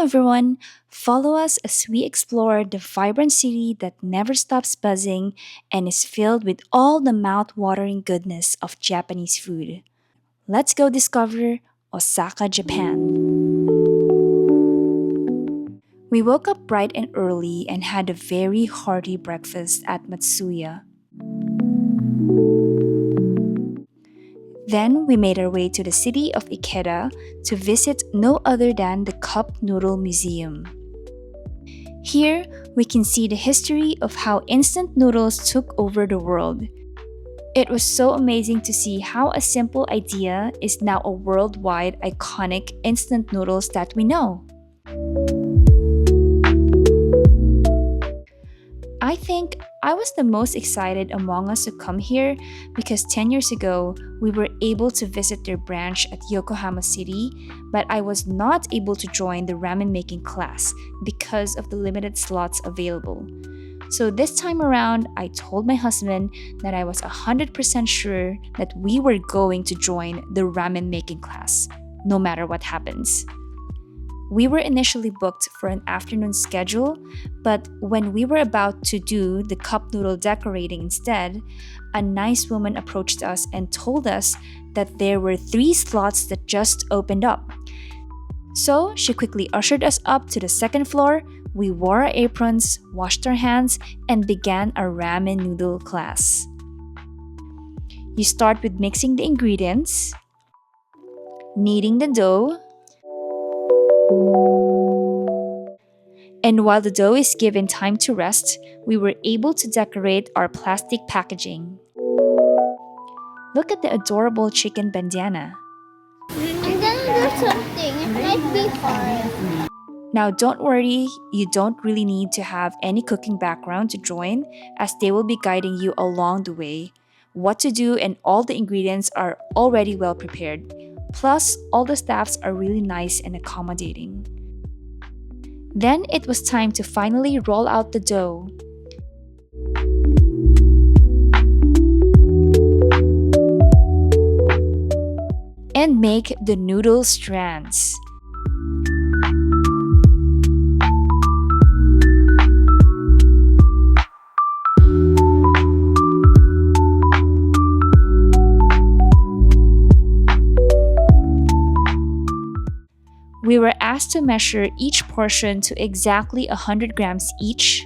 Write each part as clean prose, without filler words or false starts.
everyone. Follow us as we explore the vibrant city that never stops buzzing and is filled with all the mouth-watering goodness of Japanese food. Let's go discover Osaka, Japan. We woke up bright and early and had a very hearty breakfast at Matsuya. Then we made our way to the city of Ikeda to visit no other than the Cup Noodle Museum. Here, we can see the history of how instant noodles took over the world. It was so amazing to see how a simple idea is now a worldwide iconic instant noodles that we know. I think I was the most excited among us to come here because 10 years ago, we were able to visit their branch at Yokohama City, but I was not able to join the ramen making class because of the limited slots available. So this time around, I told my husband that I was 100% sure that we were going to join the ramen making class, no matter what happens. We were initially booked for an afternoon schedule, but when we were about to do the cup noodle decorating instead, a nice woman approached us and told us that there were 3 slots that just opened up. So she quickly ushered us up to the second floor. We wore our aprons, washed our hands, and began our ramen noodle class. You start with mixing the ingredients, kneading the dough, and while the dough is given time to rest, we were able to decorate our plastic packaging. Look at the adorable chicken bandana. I'm gonna do something. It might be hard. Now don't worry, you don't really need to have any cooking background to join as they will be guiding you along the way. What to do and all the ingredients are already well prepared. Plus, all the staffs are really nice and accommodating. Then it was time to finally roll out the dough. And make the noodle strands. We were asked to measure each portion to exactly 100 grams each.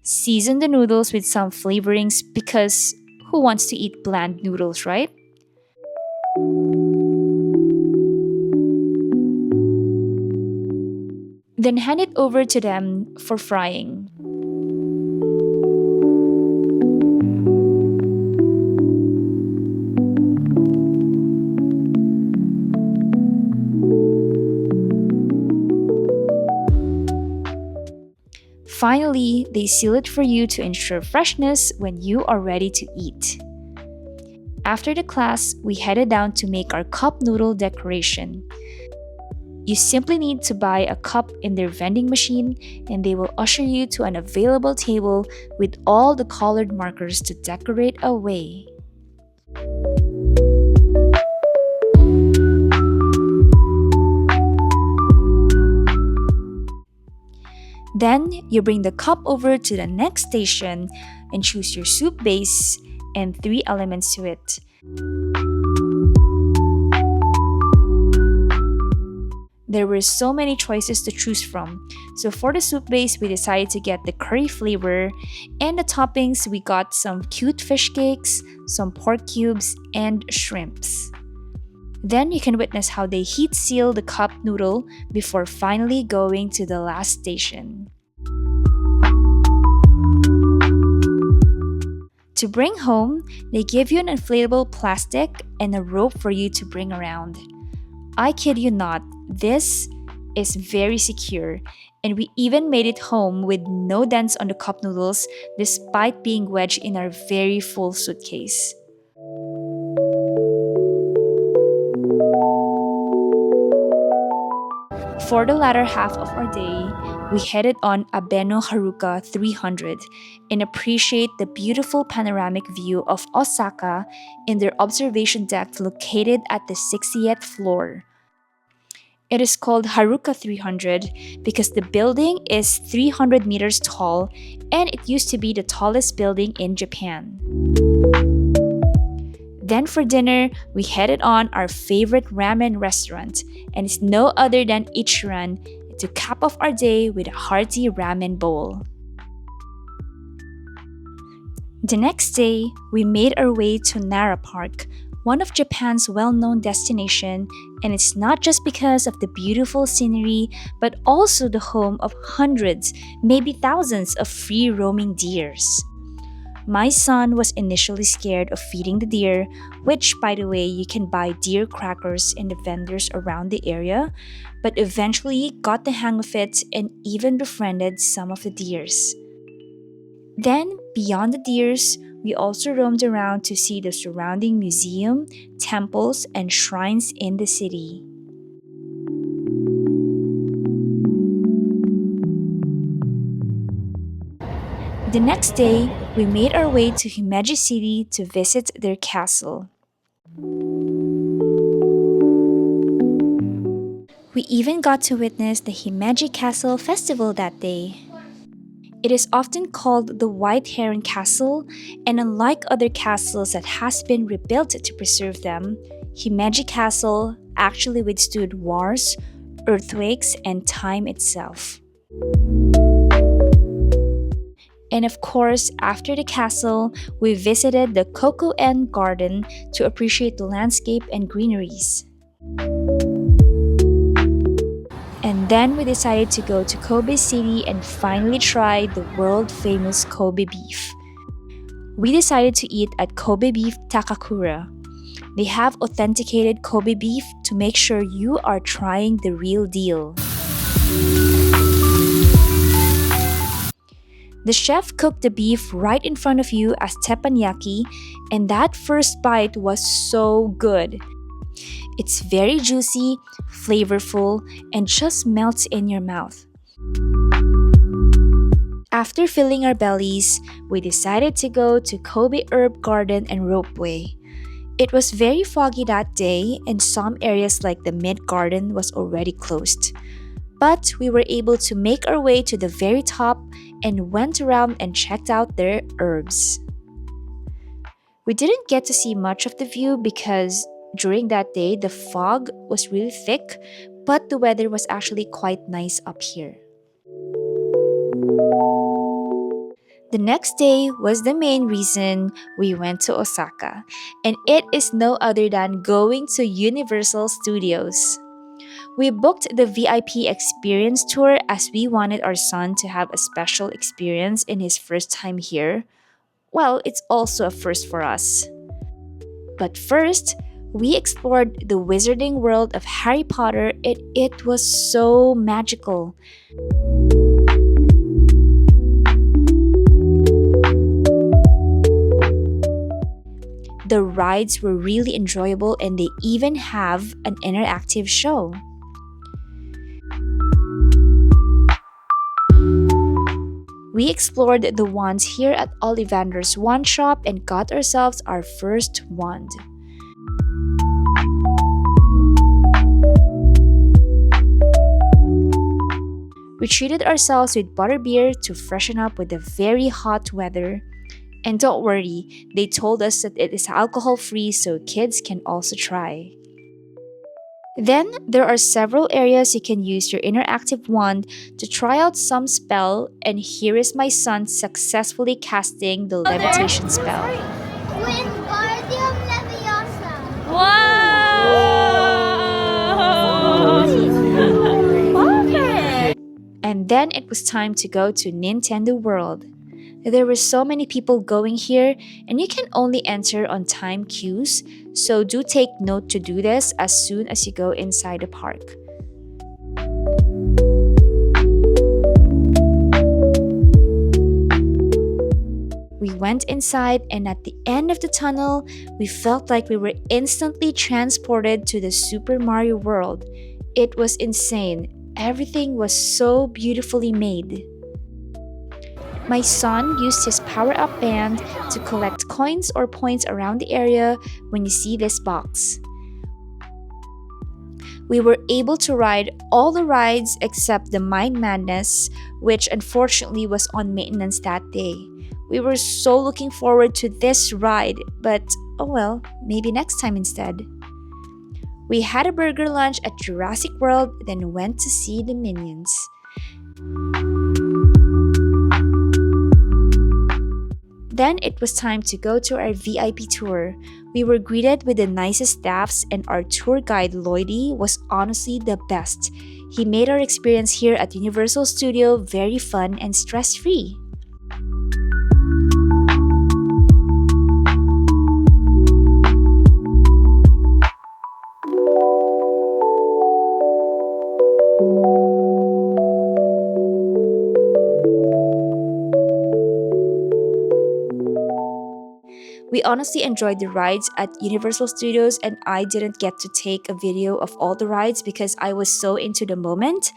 Season the noodles with some flavorings because who wants to eat bland noodles, right? Then hand it over to them for frying. Finally, they seal it for you to ensure freshness when you are ready to eat. After the class, we headed down to make our cup noodle decoration. You simply need to buy a cup in their vending machine and they will usher you to an available table with all the colored markers to decorate away. Then, you bring the cup over to the next station and choose your soup base and 3 elements to it. There were so many choices to choose from, so for the soup base, we decided to get the curry flavor, and the toppings, we got some cute fish cakes, some pork cubes, and shrimps. Then you can witness how they heat seal the cup noodle before finally going to the last station. To bring home, they give you an inflatable plastic and a rope for you to bring around. I kid you not, this is very secure, and we even made it home with no dents on the cup noodles despite being wedged in our very full suitcase. For the latter half of our day, we headed on Abeno Haruka 300 and appreciate the beautiful panoramic view of Osaka in their observation deck located at the 60th floor. It is called Haruka 300 because the building is 300 meters tall and it used to be the tallest building in Japan. Then for dinner, we headed on our favorite ramen restaurant, and it's no other than Ichiran, to cap off our day with a hearty ramen bowl. The next day, we made our way to Nara Park, one of Japan's well-known destinations, and it's not just because of the beautiful scenery, but also the home of hundreds, maybe thousands of free-roaming deers. My son was initially scared of feeding the deer, which, by the way, you can buy deer crackers in the vendors around the area, but eventually got the hang of it and even befriended some of the deers. Then, beyond the deers, we also roamed around to see the surrounding museum, temples, and shrines in the city. The next day, we made our way to Himeji City to visit their castle. We even got to witness the Himeji Castle festival that day. It is often called the White Heron Castle, and unlike other castles that has been rebuilt to preserve them, Himeji Castle actually withstood wars, earthquakes, and time itself. And of course, after the castle, we visited the Kokoen Garden to appreciate the landscape and greeneries. And then we decided to go to Kobe City and finally try the world-famous Kobe beef. We decided to eat at Kobe Beef Takakura. They have authenticated Kobe beef to make sure you are trying the real deal. The chef cooked the beef right in front of you as teppanyaki, and that first bite was so good. It's very juicy, flavorful, and just melts in your mouth. After filling our bellies, we decided to go to Kobe Herb Garden and Ropeway. It was very foggy that day, and some areas like the mid garden was already closed. But we were able to make our way to the very top and went around and checked out their herbs. We didn't get to see much of the view because during that day the fog was really thick, but the weather was actually quite nice up here. The next day was the main reason we went to Osaka, and it is no other than going to Universal Studios. We booked the VIP experience tour as we wanted our son to have a special experience in his first time here. Well, it's also a first for us. But first, we explored the wizarding world of Harry Potter and it was so magical. The rides were really enjoyable and they even have an interactive show. We explored the wands here at Ollivander's wand shop and got ourselves our first wand. We treated ourselves with butterbeer to freshen up with the very hot weather. And don't worry, they told us that it is alcohol-free so kids can also try. Then, there are several areas you can use your interactive wand to try out some spell, and here is my son successfully casting the levitation spell. Wingardium Leviosa. And then it was time to go to Nintendo World. There were so many people going here, and you can only enter on time queues, so do take note to do this as soon as you go inside the park. We went inside, and at the end of the tunnel, we felt like we were instantly transported to the Super Mario World. It was insane. Everything was so beautifully made. My son used his power up band to collect coins or points around the area when you see this box. We were able to ride all the rides except the Mind Madness, which unfortunately was on maintenance that day. We were so looking forward to this ride, but oh well, maybe next time instead. We had a burger lunch at Jurassic World, then went to see the Minions. Then it was time to go to our VIP tour. We were greeted with the nicest staffs, and our tour guide Lloydie was honestly the best. He made our experience here at Universal Studio very fun and stress-free. We honestly enjoyed the rides at Universal Studios, and I didn't get to take a video of all the rides because I was so into the moment.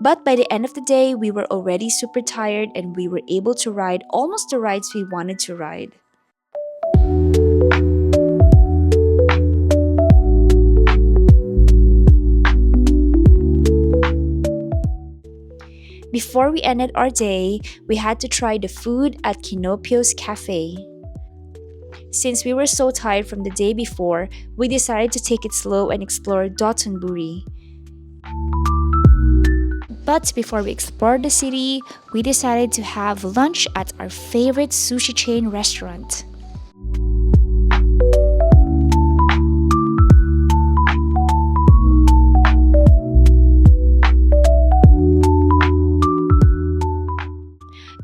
But by the end of the day, we were already super tired and we were able to ride almost the rides we wanted to ride. Before we ended our day, we had to try the food at Kinopio's Cafe. Since we were so tired from the day before, we decided to take it slow and explore Dotonburi. But before we explored the city, we decided to have lunch at our favorite sushi chain restaurant.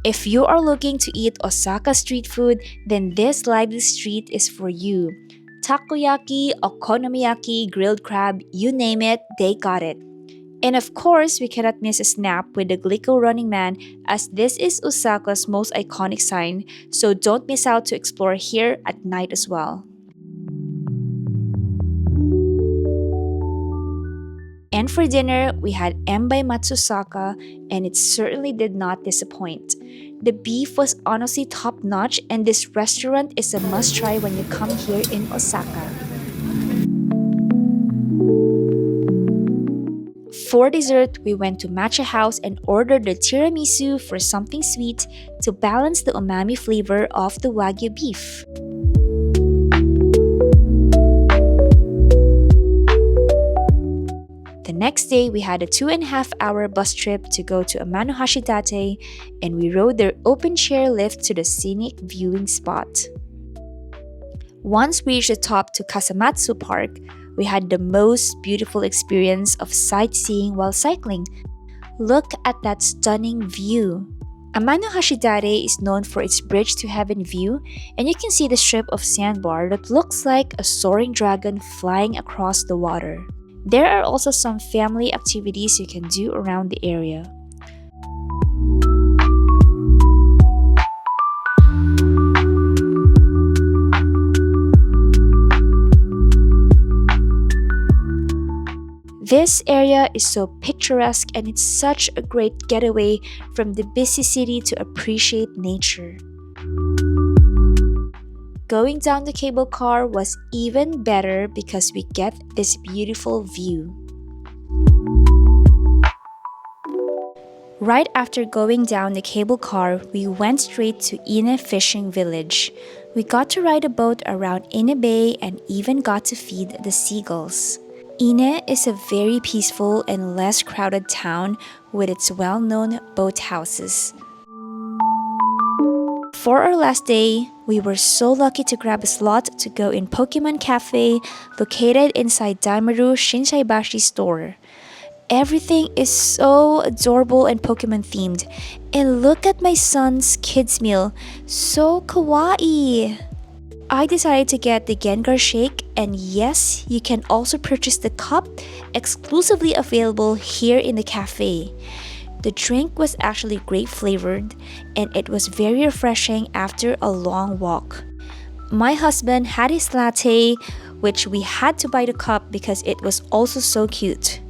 If you are looking to eat Osaka street food, then this lively street is for you. Takoyaki, okonomiyaki, grilled crab, you name it, they got it. And of course, we cannot miss a snap with the Glico Running Man, as this is Osaka's most iconic sign, so don't miss out to explore here at night as well. And for dinner, we had M by Matsusaka, and it certainly did not disappoint. The beef was honestly top notch, and this restaurant is a must try when you come here in Osaka. For dessert, we went to Maccha House and ordered the tiramisu for something sweet to balance the umami flavor of the Wagyu beef. The next day, we had a 2.5-hour bus trip to go to Amanohashidate, and we rode their open chair lift to the scenic viewing spot. Once we reached the top to Kasamatsu Park, we had the most beautiful experience of sightseeing while cycling. Look at that stunning view. Amanohashidate is known for its bridge to heaven view, and you can see the strip of sandbar that looks like a soaring dragon flying across the water. There are also some family activities you can do around the area. This area is so picturesque, and it's such a great getaway from the busy city to appreciate nature. Going down the cable car was even better because we get this beautiful view. Right after going down the cable car, we went straight to Ine Fishing Village. We got to ride a boat around Ine Bay and even got to feed the seagulls. Ine is a very peaceful and less crowded town with its well-known boathouses. For our last day, we were so lucky to grab a slot to go in Pokemon Cafe located inside Daimaru Shinsaibashi store. Everything is so adorable and Pokemon themed. And look at my son's kids meal, so kawaii! I decided to get the Gengar shake, and yes, you can also purchase the cup exclusively available here in the cafe. The drink was actually grape flavored, and it was very refreshing after a long walk. My husband had his latte, which we had to buy the cup because it was also so cute.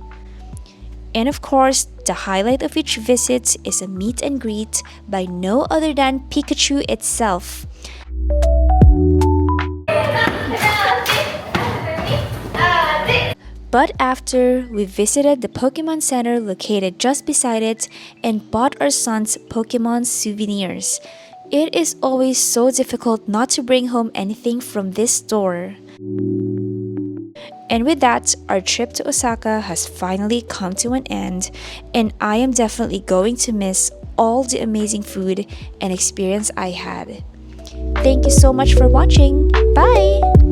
And of course, the highlight of each visit is a meet and greet by no other than Pikachu itself. But after, we visited the Pokemon Center located just beside it and bought our son's Pokemon souvenirs. It is always so difficult not to bring home anything from this store. And with that, our trip to Osaka has finally come to an end, and I am definitely going to miss all the amazing food and experience I had. Thank you so much for watching. Bye!